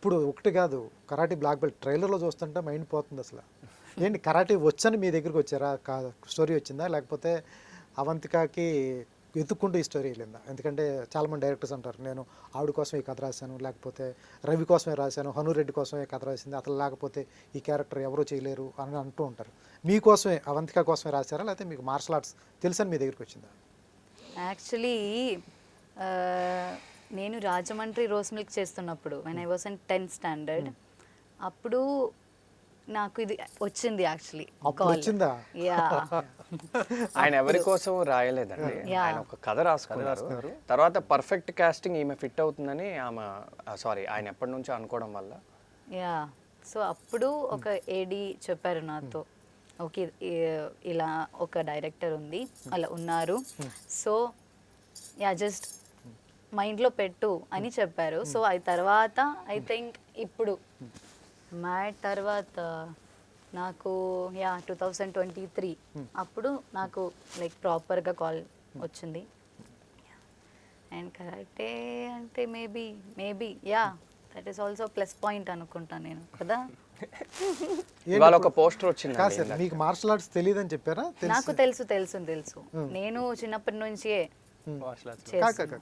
ఇప్పుడు ఒకటి కాదు, కరాటే బ్లాక్ బెల్ట్ ట్రైలర్లో చూస్తుంటే మైండ్ పోతుంది అసలు. ఏంటి కరాటే వచ్చని మీ దగ్గరికి వచ్చారా? స్టోరీ వచ్చిందా, లేకపోతే అవంతికకి వెతుక్కుంటూ ఈ స్టోరీ వెళ్ళిందా? ఎందుకంటే చాలామంది డైరెక్టర్స్ అంటారు, నేను ఆవిడ కోసం ఈ కథ రాశాను, లేకపోతే రవి కోసమే రాశాను, హనురెడ్డి కోసమే కథ రాసింది, అతను లేకపోతే ఈ క్యారెక్టర్ ఎవరూ చేయలేరు అని అంటూ ఉంటారు. మీకోసమే, అవంతిక కోసమే రాశారా, లేకపోతే మీకు మార్షల్ ఆర్ట్స్ తెలుసని మీ దగ్గరికి వచ్చిందా? యాక్చువల్లీ నేను రాజమండ్రి రోస్ మిల్క్ చేస్తున్నప్పుడు when I was in 10th standard అప్పుడు నాకు ఇది వచ్చింది యాక్చువల్లీ అప్పుడు వచ్చిందా? యా ఆయన ఎవరి కోసం రాయలేదండి, ఆయన ఒక కథ రాసుకున్నారు. తర్వాత పర్ఫెక్ట్ కాస్టింగ్ ఈమె ఫిట్ అవుతుందని ఆమె ఆయన ఎప్పటి నుంచో అనుకోవడం వల్ల యా సో అప్పుడు ఒక ఏడి చెప్పారు నాతో, ఓకే ఇలా ఒక డైరెక్టర్ ఉంది, అలా ఉన్నారు, సో యా జస్ట్ మైండ్లో పెట్టు అని చెప్పారు. సో ఆ తర్వాత ఐ థింక్ ఇప్పుడు మ్యాడ్ తర్వాత నాకు 2023 అప్పుడు నాకు లైక్ ప్రాపర్గా కాల్ వచ్చింది. అండ్ కరెక్టే అంటే maybe yeah that is also plus point అనుకుంటాను నేను కదా. ఇవాళ ఒక పోస్టర్ వచ్చింది. కాదు సార్, మీకు మార్షల్ ఆర్ట్స్ తెలియదని చెప్పారా? నాకు తెలుసు నేను చిన్నప్పటి నుంచే